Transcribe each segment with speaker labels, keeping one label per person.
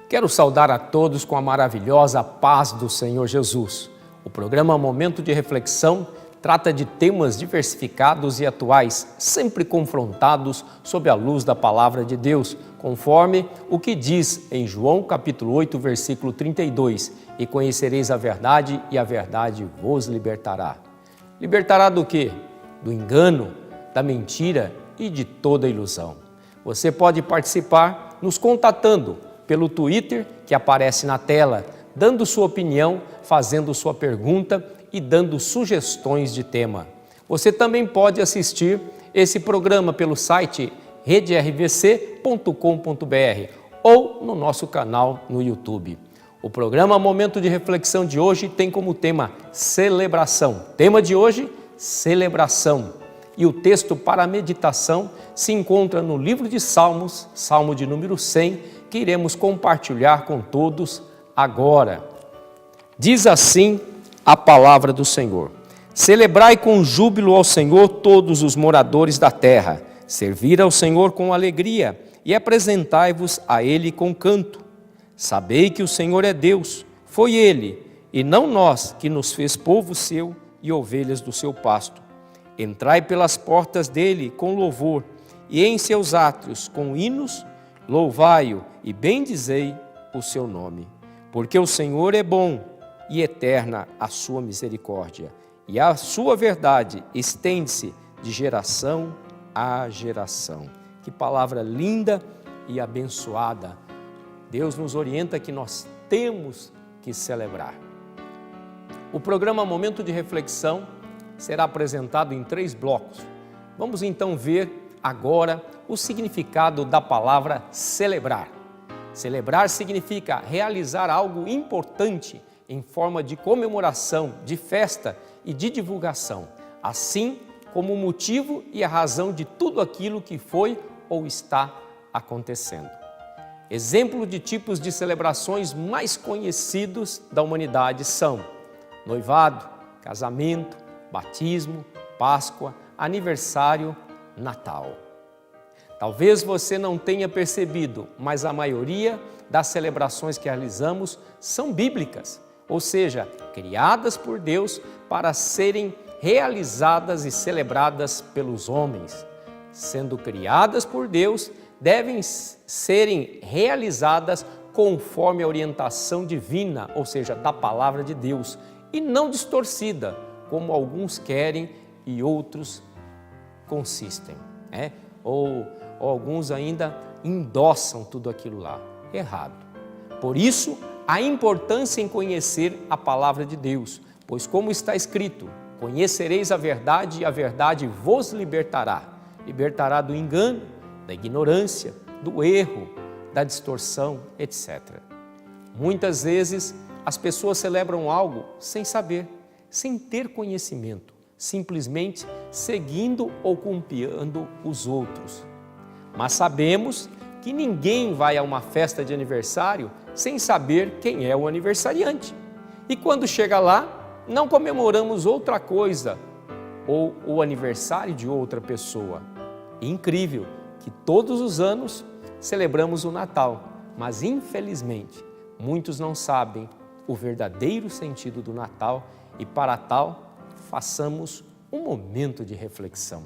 Speaker 1: Quero saudar a todos com a maravilhosa paz do Senhor Jesus. O programa Momento de Reflexão trata de temas diversificados e atuais, sempre confrontados sob a luz da Palavra de Deus, conforme o que diz em João capítulo 8, versículo 32, e conhecereis a verdade e a verdade vos libertará. Libertará do quê? Do engano, da mentira e de toda ilusão. Você pode participar nos contatando pelo Twitter que aparece na tela, dando sua opinião, fazendo sua pergunta e dando sugestões de tema. Você também pode assistir esse programa pelo site redervc.com.br ou no nosso canal no YouTube. O programa Momento de Reflexão de hoje tem como tema celebração. Tema de hoje, celebração. E o texto para a meditação se encontra no livro de Salmos, Salmo de número 100, que iremos compartilhar com todos agora. Diz assim a palavra do Senhor: celebrai com júbilo ao Senhor todos os moradores da terra, servir ao Senhor com alegria e apresentai-vos a Ele com canto. Sabei que o Senhor é Deus, foi Ele, e não nós, que nos fez povo seu e ovelhas do seu pasto. Entrai pelas portas dele com louvor, e em seus átrios com hinos, louvai-o e bendizei o seu nome. Porque o Senhor é bom e eterna a sua misericórdia, e a sua verdade estende-se de geração a geração. Que palavra linda e abençoada. Deus nos orienta que nós temos que celebrar. O programa Momento de Reflexão será apresentado em 3 blocos. Vamos então ver agora o significado da palavra celebrar. Celebrar significa realizar algo importante em forma de comemoração, de festa e de divulgação, assim como o motivo e a razão de tudo aquilo que foi ou está acontecendo. Exemplo de tipos de celebrações mais conhecidos da humanidade são noivado, casamento, batismo, Páscoa, aniversário, Natal. Talvez você não tenha percebido, mas a maioria das celebrações que realizamos são bíblicas, ou seja, criadas por Deus para serem realizadas e celebradas pelos homens. Sendo criadas por Deus, devem serem realizadas conforme a orientação divina, ou seja, da palavra de Deus, e não distorcida, como alguns querem e outros consistem, ou alguns ainda endossam tudo aquilo lá. Errado. Por isso, a importância em conhecer a palavra de Deus, pois como está escrito, conhecereis a verdade e a verdade vos libertará. Libertará do engano, da ignorância, do erro, da distorção, etc. Muitas vezes as pessoas celebram algo sem saber, sem ter conhecimento, simplesmente seguindo ou copiando os outros. Mas sabemos que ninguém vai a uma festa de aniversário sem saber quem é o aniversariante. E quando chega lá, não comemoramos outra coisa ou o aniversário de outra pessoa. Incrível que todos os anos celebramos o Natal, mas infelizmente muitos não sabem o verdadeiro sentido do Natal e para tal façamos um momento de reflexão.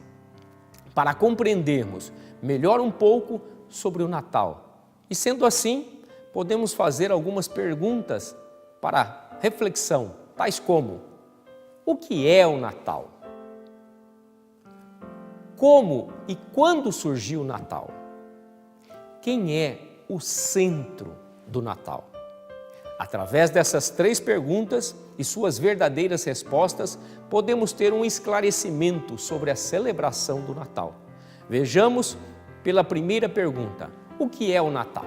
Speaker 1: Para compreendermos melhor um pouco sobre o Natal. E sendo assim, podemos fazer algumas perguntas para reflexão, tais como: o que é o Natal? Como e quando surgiu o Natal? Quem é o centro do Natal? Através dessas 3 perguntas e suas verdadeiras respostas, podemos ter um esclarecimento sobre a celebração do Natal. Vejamos pela primeira pergunta: o que é o Natal?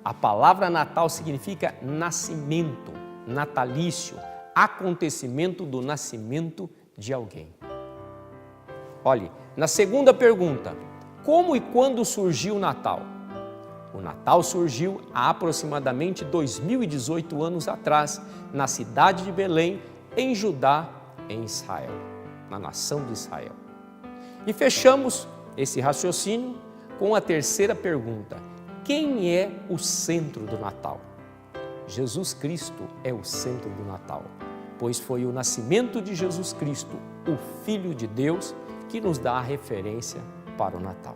Speaker 1: A palavra Natal significa nascimento, natalício, acontecimento do nascimento de alguém. Olhe, na segunda pergunta: como e quando surgiu o Natal? O Natal surgiu há aproximadamente 2018 anos atrás, na cidade de Belém, em Judá, em Israel, na nação de Israel. E fechamos esse raciocínio com a terceira pergunta: quem é o centro do Natal? Jesus Cristo é o centro do Natal, pois foi o nascimento de Jesus Cristo, o Filho de Deus, que nos dá a referência para o Natal.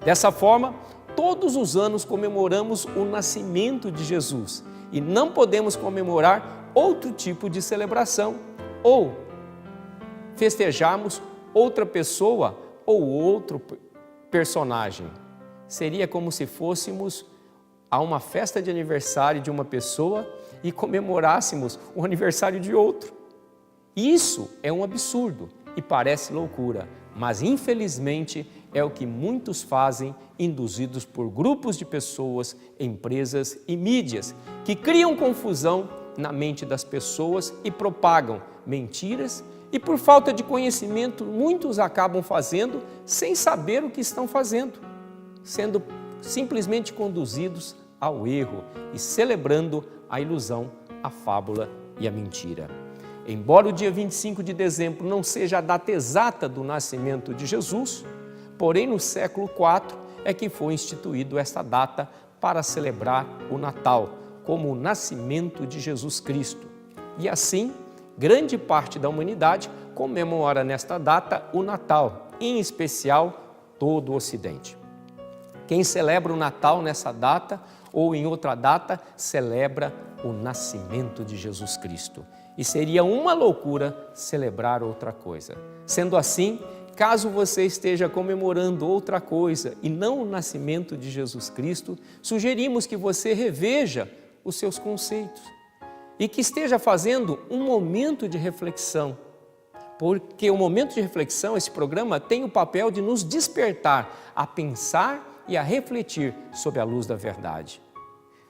Speaker 1: Dessa forma, todos os anos comemoramos o nascimento de Jesus e não podemos comemorar outro tipo de celebração ou festejarmos outra pessoa ou outro personagem. Seria como se fôssemos a uma festa de aniversário de uma pessoa e comemorássemos o aniversário de outro. Isso é um absurdo e parece loucura, mas infelizmente é o que muitos fazem, induzidos por grupos de pessoas, empresas e mídias, que criam confusão na mente das pessoas e propagam mentiras, e por falta de conhecimento muitos acabam fazendo sem saber o que estão fazendo, sendo simplesmente conduzidos ao erro e celebrando a ilusão, a fábula e a mentira. Embora o dia 25 de dezembro não seja a data exata do nascimento de Jesus, porém no século IV é que foi instituído esta data para celebrar o Natal, como o nascimento de Jesus Cristo. E assim, grande parte da humanidade comemora nesta data o Natal, em especial todo o Ocidente. Quem celebra o Natal nessa data ou em outra data, celebra o nascimento de Jesus Cristo. E seria uma loucura celebrar outra coisa. Sendo assim, caso você esteja comemorando outra coisa e não o nascimento de Jesus Cristo, sugerimos que você reveja os seus conceitos e que esteja fazendo um momento de reflexão, porque o momento de reflexão, esse programa, tem o papel de nos despertar a pensar e a refletir sobre a luz da verdade.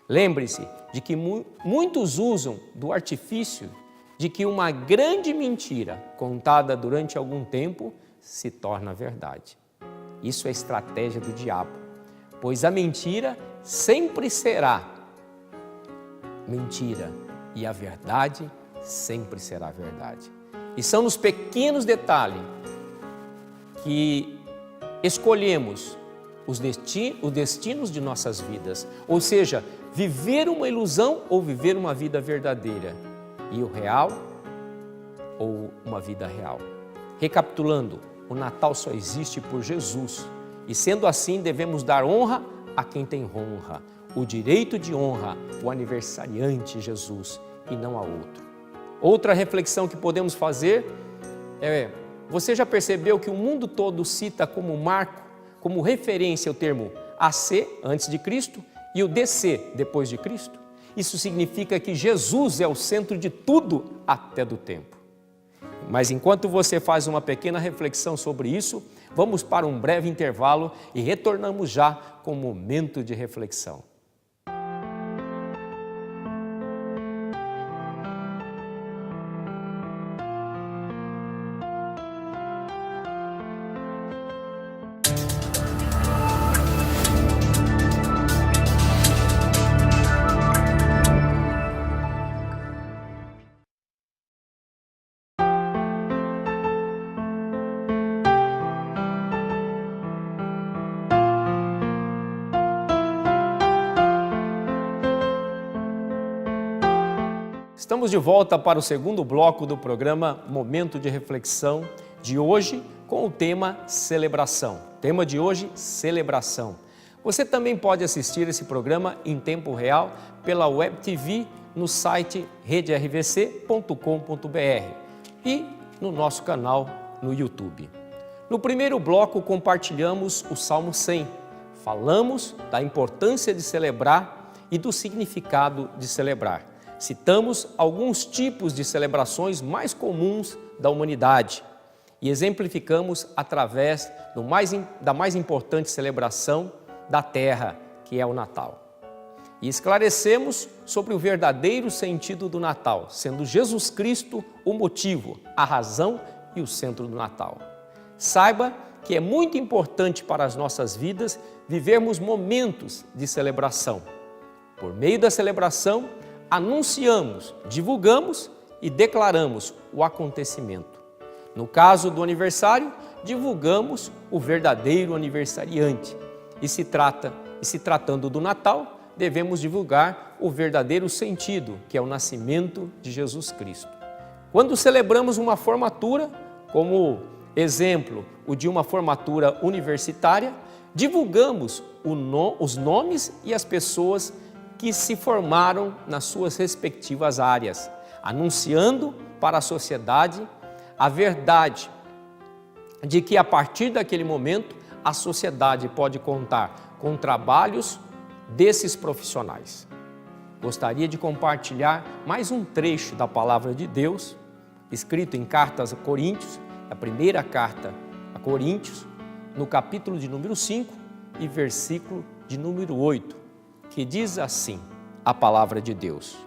Speaker 1: Lembre-se de que muitos usam do artifício de que uma grande mentira contada durante algum tempo se torna verdade. Isso é estratégia do diabo, pois a mentira sempre será mentira e a verdade sempre será verdade. E são nos pequenos detalhes que escolhemos os destinos de nossas vidas, ou seja, viver uma ilusão ou viver uma vida verdadeira, e o real ou uma vida real. Recapitulando, o Natal só existe por Jesus, e sendo assim devemos dar honra a quem tem honra, o direito de honra, o aniversariante Jesus e não a outro. Outra reflexão que podemos fazer é, você já percebeu que o mundo todo cita como marco, como referência o termo AC, antes de Cristo, e o DC, depois de Cristo? Isso significa que Jesus é o centro de tudo até do tempo. Mas enquanto você faz uma pequena reflexão sobre isso, vamos para um breve intervalo e retornamos já com um momento de reflexão. Estamos de volta para o segundo bloco do programa Momento de Reflexão de hoje com o tema Celebração. Tema de hoje, Celebração. Você também pode assistir esse programa em tempo real pela Web TV no site redervc.com.br e no nosso canal no YouTube. No primeiro bloco compartilhamos o Salmo 100. Falamos da importância de celebrar e do significado de celebrar. Citamos alguns tipos de celebrações mais comuns da humanidade e exemplificamos através da mais importante celebração da Terra, que é o Natal. E esclarecemos sobre o verdadeiro sentido do Natal, sendo Jesus Cristo o motivo, a razão e o centro do Natal. Saiba que é muito importante para as nossas vidas vivermos momentos de celebração. Por meio da celebração, anunciamos, divulgamos e declaramos o acontecimento. No caso do aniversário, divulgamos o verdadeiro aniversariante e se trata E se tratando do Natal, devemos divulgar o verdadeiro sentido, que é o nascimento de Jesus Cristo. Quando celebramos uma formatura, como exemplo o de uma formatura universitária, divulgamos os nomes e as pessoas que se formaram nas suas respectivas áreas, anunciando para a sociedade a verdade de que a partir daquele momento a sociedade pode contar com trabalhos desses profissionais. Gostaria de compartilhar mais um trecho da Palavra de Deus, escrito em Cartas a Coríntios, a primeira carta a Coríntios, no capítulo de número 5 e versículo de número 8, que diz assim a Palavra de Deus: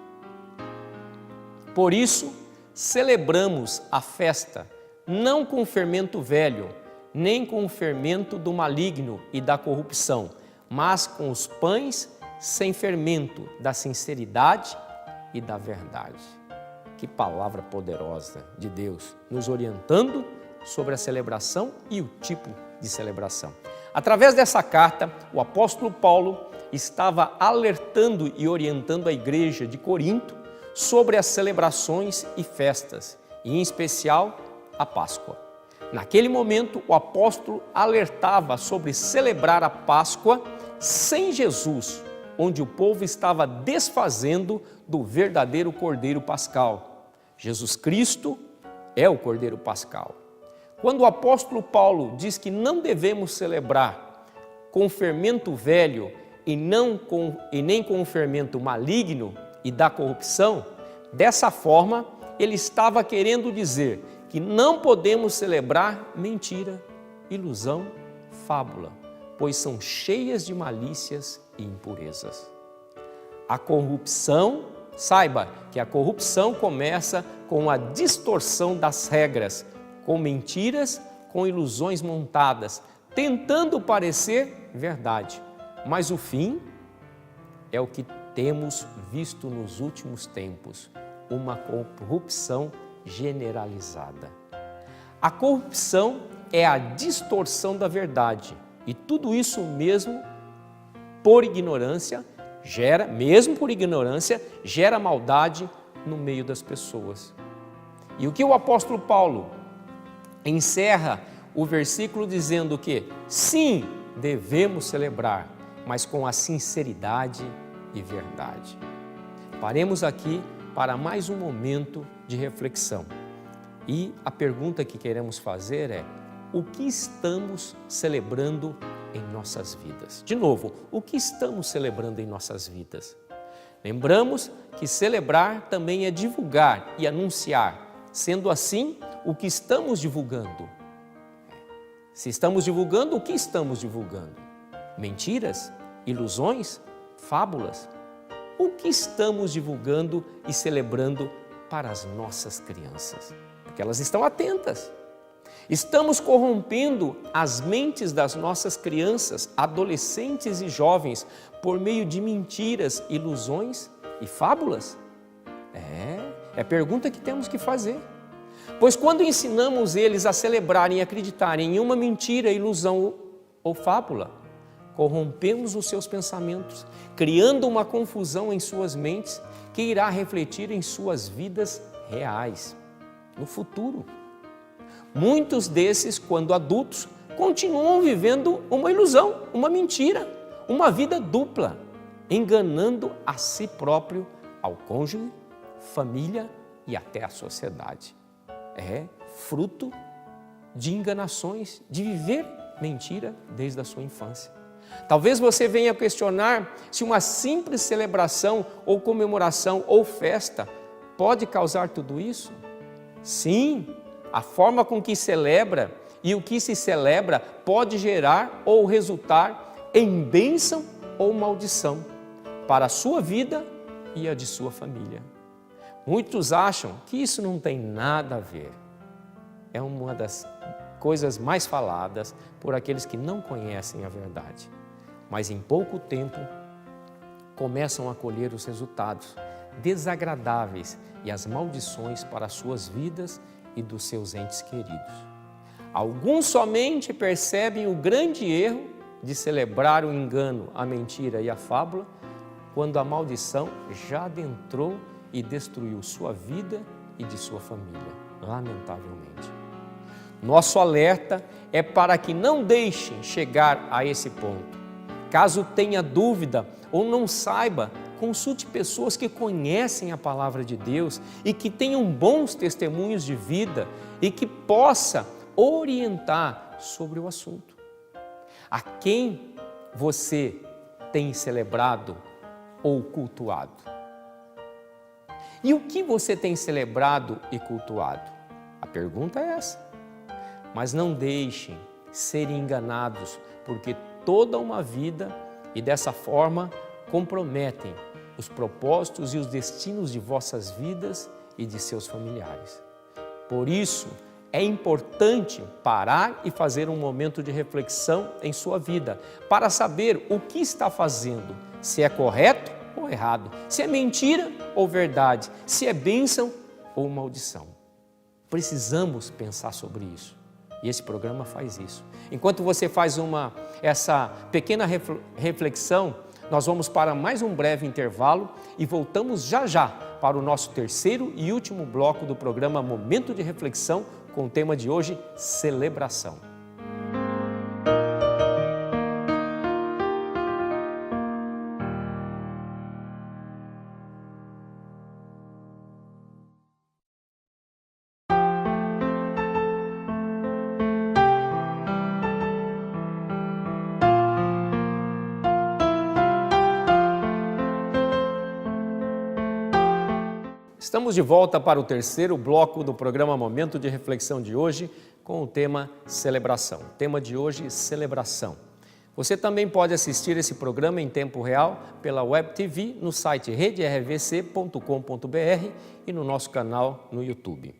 Speaker 1: Por isso, celebramos a festa, não com o fermento velho, nem com o fermento do maligno e da corrupção, mas com os pães sem fermento da sinceridade e da verdade. Que palavra poderosa de Deus, nos orientando sobre a celebração e o tipo de celebração. Através dessa carta, o apóstolo Paulo estava alertando e orientando a igreja de Corinto sobre as celebrações e festas, e em especial a Páscoa. Naquele momento, o apóstolo alertava sobre celebrar a Páscoa sem Jesus, onde o povo estava desfazendo do verdadeiro Cordeiro Pascal. Jesus Cristo é o Cordeiro Pascal. Quando o apóstolo Paulo diz que não devemos celebrar com o fermento velho e nem com o fermento maligno e da corrupção, dessa forma ele estava querendo dizer que não podemos celebrar mentira, ilusão, fábula, pois são cheias de malícias e impurezas. A corrupção, saiba que a corrupção começa com a distorção das regras, com mentiras, com ilusões montadas, tentando parecer verdade. Mas o fim é o que temos visto nos últimos tempos, uma corrupção generalizada. A corrupção é a distorção da verdade, e tudo isso mesmo por ignorância, gera maldade no meio das pessoas. E o que o apóstolo Paulo encerra o versículo dizendo que sim, devemos celebrar, mas com a sinceridade e verdade. Paremos aqui para mais um momento de reflexão. E a pergunta que queremos fazer é: o que estamos celebrando em nossas vidas? De novo, o que estamos celebrando em nossas vidas? Lembramos que celebrar também é divulgar e anunciar. Sendo assim, o que estamos divulgando? Se estamos divulgando, o que estamos divulgando? Mentiras? Ilusões? Fábulas? O que estamos divulgando e celebrando para as nossas crianças? Porque elas estão atentas. Estamos corrompendo as mentes das nossas crianças, adolescentes e jovens por meio de mentiras, ilusões e fábulas? É a pergunta que temos que fazer. Pois quando ensinamos eles a celebrarem e acreditarem em uma mentira, ilusão ou fábula, corrompemos os seus pensamentos, criando uma confusão em suas mentes que irá refletir em suas vidas reais, no futuro. Muitos desses, quando adultos, continuam vivendo uma ilusão, uma mentira, uma vida dupla, enganando a si próprio, ao cônjuge, família e até a sociedade. É fruto de enganações, de viver mentira desde a sua infância. Talvez você venha questionar se uma simples celebração ou comemoração ou festa pode causar tudo isso? Sim, a forma com que celebra e o que se celebra pode gerar ou resultar em bênção ou maldição para a sua vida e a de sua família. Muitos acham que isso não tem nada a ver. É uma das coisas mais faladas por aqueles que não conhecem a verdade. Mas em pouco tempo começam a colher os resultados desagradáveis e as maldições para as suas vidas e dos seus entes queridos. Alguns somente percebem o grande erro de celebrar o engano, a mentira e a fábula, quando a maldição já adentrou e destruiu sua vida e de sua família, lamentavelmente. Nosso alerta é para que não deixem chegar a esse ponto. Caso tenha dúvida ou não saiba, consulte pessoas que conhecem a palavra de Deus e que tenham bons testemunhos de vida e que possa orientar sobre o assunto. A quem você tem celebrado ou cultuado? E o que você tem celebrado e cultuado? A pergunta é essa. Mas não deixem ser enganados, porque toda uma vida e dessa forma comprometem os propósitos e os destinos de vossas vidas e de seus familiares. Por isso, é importante parar e fazer um momento de reflexão em sua vida, para saber o que está fazendo, se é correto ou errado, se é mentira ou verdade, se é bênção ou maldição. Precisamos pensar sobre isso. E esse programa faz isso. Enquanto você faz essa pequena reflexão, nós vamos para mais um breve intervalo e voltamos já já para o nosso terceiro e último bloco do programa Momento de Reflexão, com o tema de hoje, celebração. Estamos de volta para o terceiro bloco do programa Momento de Reflexão de hoje, com o tema celebração. O tema de hoje, celebração. Você também pode assistir esse programa em tempo real pela Web TV no site redervc.com.br e no nosso canal no YouTube.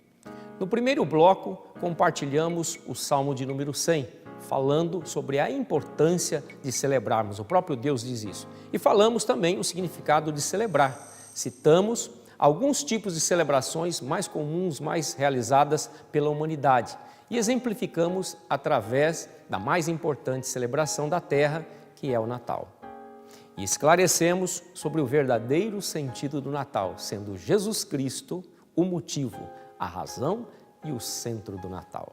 Speaker 1: No primeiro bloco, compartilhamos o Salmo de número 100, falando sobre a importância de celebrarmos. O próprio Deus diz isso. E falamos também o significado de celebrar. Citamos alguns tipos de celebrações mais comuns, mais realizadas pela humanidade e exemplificamos através da mais importante celebração da terra, que é o Natal. E esclarecemos sobre o verdadeiro sentido do Natal, sendo Jesus Cristo o motivo, a razão e o centro do Natal.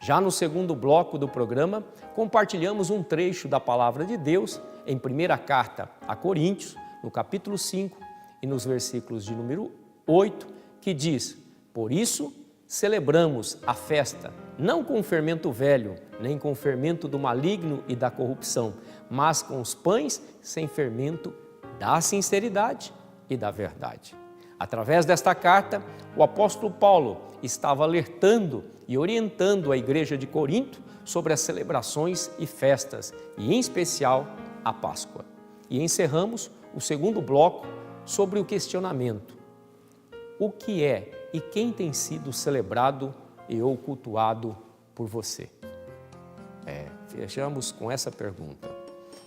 Speaker 1: Já no segundo bloco do programa, compartilhamos um trecho da Palavra de Deus em primeira carta a Coríntios, no capítulo 5, e nos versículos de número 8, que diz: por isso celebramos a festa, não com o fermento velho, nem com o fermento do maligno e da corrupção, mas com os pães sem fermento da sinceridade e da verdade. Através desta carta, o apóstolo Paulo estava alertando e orientando a igreja de Corinto sobre as celebrações e festas, e em especial a Páscoa. E encerramos o segundo bloco sobre o questionamento: o que é e quem tem sido celebrado e ou cultuado por você? Fechamos com essa pergunta.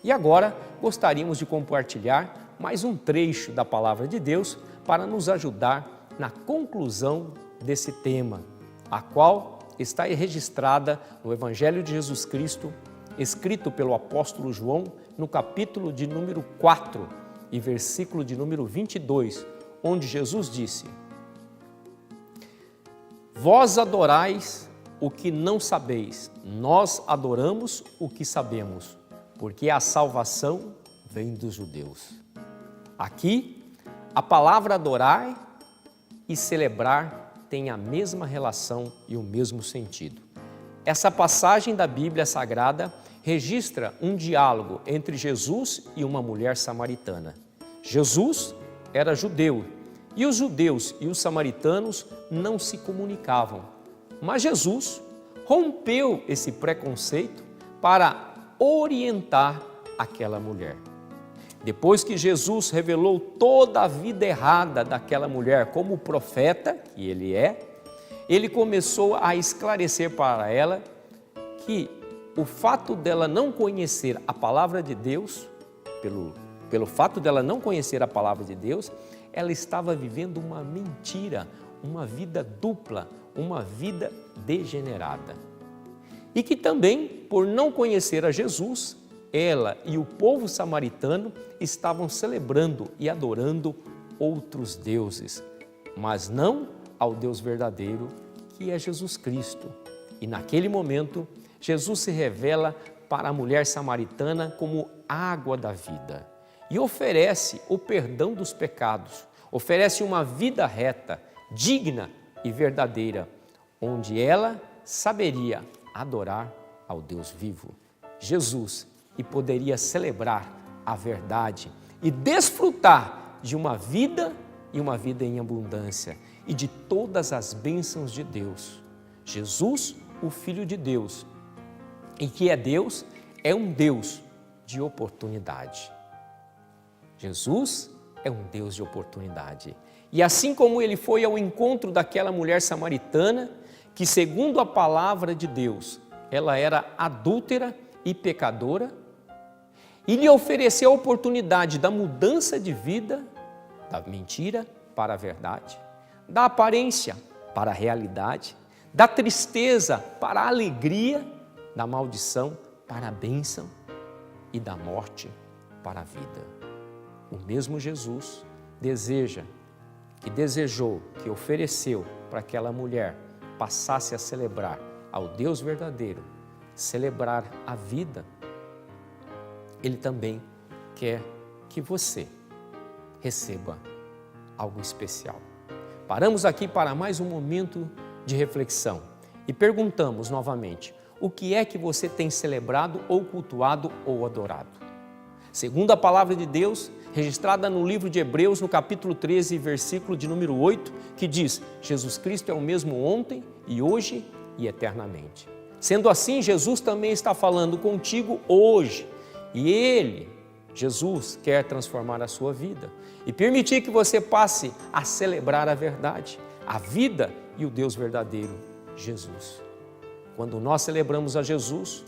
Speaker 1: E agora gostaríamos de compartilhar mais um trecho da Palavra de Deus para nos ajudar na conclusão desse tema, a qual está registrada no Evangelho de Jesus Cristo, escrito pelo apóstolo João, no capítulo de número 4, e versículo de número 22, onde Jesus disse: vós adorais o que não sabeis, nós adoramos o que sabemos, porque a salvação vem dos judeus. Aqui, a palavra adorar e celebrar tem a mesma relação e o mesmo sentido. Essa passagem da Bíblia Sagrada registra um diálogo entre Jesus e uma mulher samaritana. Jesus era judeu e os judeus e os samaritanos não se comunicavam. Mas Jesus rompeu esse preconceito para orientar aquela mulher. Depois que Jesus revelou toda a vida errada daquela mulher como profeta que ele é, ele começou a esclarecer para ela que o fato dela não conhecer a palavra de Deus, pelo fato dela não conhecer a palavra de Deus, ela estava vivendo uma mentira, uma vida dupla, uma vida degenerada. E que também, por não conhecer a Jesus, ela e o povo samaritano estavam celebrando e adorando outros deuses, mas não ao Deus verdadeiro, que é Jesus Cristo. E naquele momento, Jesus se revela para a mulher samaritana como água da vida e oferece o perdão dos pecados, oferece uma vida reta, digna e verdadeira, onde ela saberia adorar ao Deus vivo, Jesus, e poderia celebrar a verdade e desfrutar de uma vida e uma vida em abundância e de todas as bênçãos de Deus. Jesus, o Filho de Deus, e que é Deus, é um Deus de oportunidade. Jesus é um Deus de oportunidade. E assim como ele foi ao encontro daquela mulher samaritana, que segundo a palavra de Deus, ela era adúltera e pecadora, e lhe ofereceu a oportunidade da mudança de vida, da mentira para a verdade, da aparência para a realidade, da tristeza para a alegria, da maldição para a bênção e da morte para a vida. O mesmo Jesus desejou, que ofereceu para aquela mulher passasse a celebrar ao Deus verdadeiro, celebrar a vida, Ele também quer que você receba algo especial. Paramos aqui para mais um momento de reflexão e perguntamos novamente: o que é que você tem celebrado ou cultuado ou adorado? Segundo a palavra de Deus, registrada no livro de Hebreus, no capítulo 13, versículo de número 8, que diz: Jesus Cristo é o mesmo ontem e hoje e eternamente. Sendo assim, Jesus também está falando contigo hoje. E Ele, Jesus, quer transformar a sua vida e permitir que você passe a celebrar a verdade, a vida e o Deus verdadeiro, Jesus. Quando nós celebramos a Jesus,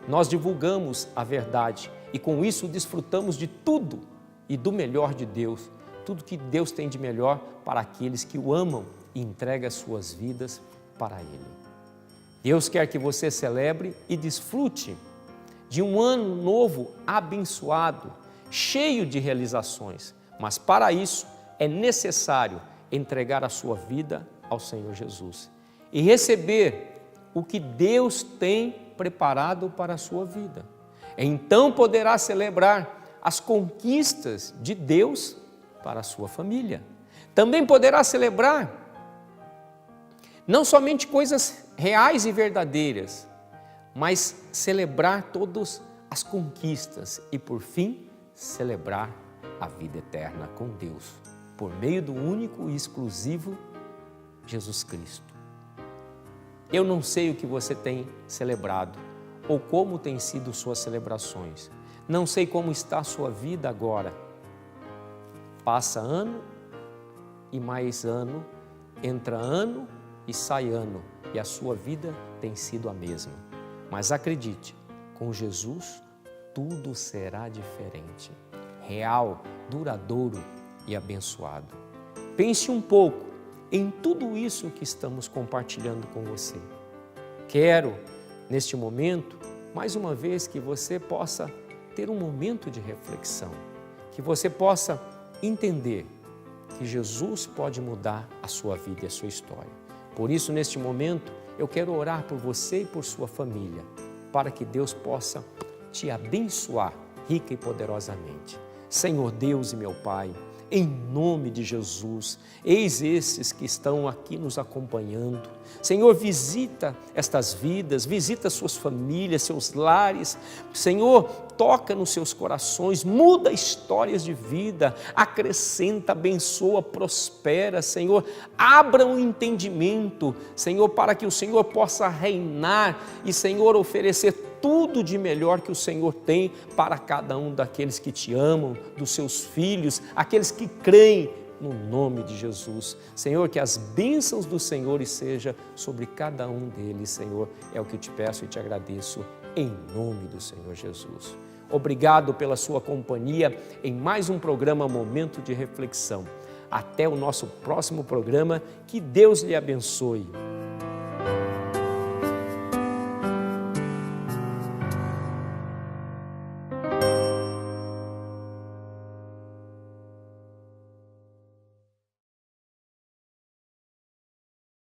Speaker 1: nós divulgamos a verdade e com isso desfrutamos de tudo e do melhor de Deus, tudo que Deus tem de melhor para aqueles que o amam e entregam as suas vidas para Ele. Deus quer que você celebre e desfrute de um ano novo abençoado, cheio de realizações, mas para isso é necessário entregar a sua vida ao Senhor Jesus e receber o que Deus tem preparado para a sua vida. Então poderá celebrar as conquistas de Deus para a sua família. Também poderá celebrar não somente coisas reais e verdadeiras, mas celebrar todas as conquistas e, por fim, celebrar a vida eterna com Deus, por meio do único e exclusivo Jesus Cristo. Eu não sei o que você tem celebrado ou como têm sido suas celebrações. Não sei como está a sua vida agora. Passa ano e mais ano, entra ano e sai ano, e a sua vida tem sido a mesma. Mas acredite, com Jesus tudo será diferente, real, duradouro e abençoado. Pense um pouco em tudo isso que estamos compartilhando com você. Quero, neste momento, mais uma vez que você possa ter um momento de reflexão, que você possa entender que Jesus pode mudar a sua vida e a sua história. Por isso, neste momento, eu quero orar por você e por sua família, para que Deus possa te abençoar rica e poderosamente. Senhor Deus e meu Pai, em nome de Jesus, eis esses que estão aqui nos acompanhando. Senhor, visita estas vidas, visita suas famílias, seus lares. Senhor, toca nos seus corações, muda histórias de vida, acrescenta, abençoa, prospera. Senhor, abra um entendimento, Senhor, para que o Senhor possa reinar e, Senhor, oferecer tudo de melhor que o Senhor tem para cada um daqueles que te amam, dos seus filhos, aqueles que creem no nome de Jesus. Senhor, que as bênçãos do Senhor sejam sobre cada um deles, Senhor, é o que eu te peço e te agradeço em nome do Senhor Jesus. Obrigado pela sua companhia em mais um programa Momento de Reflexão. Até o nosso próximo programa, que Deus lhe abençoe.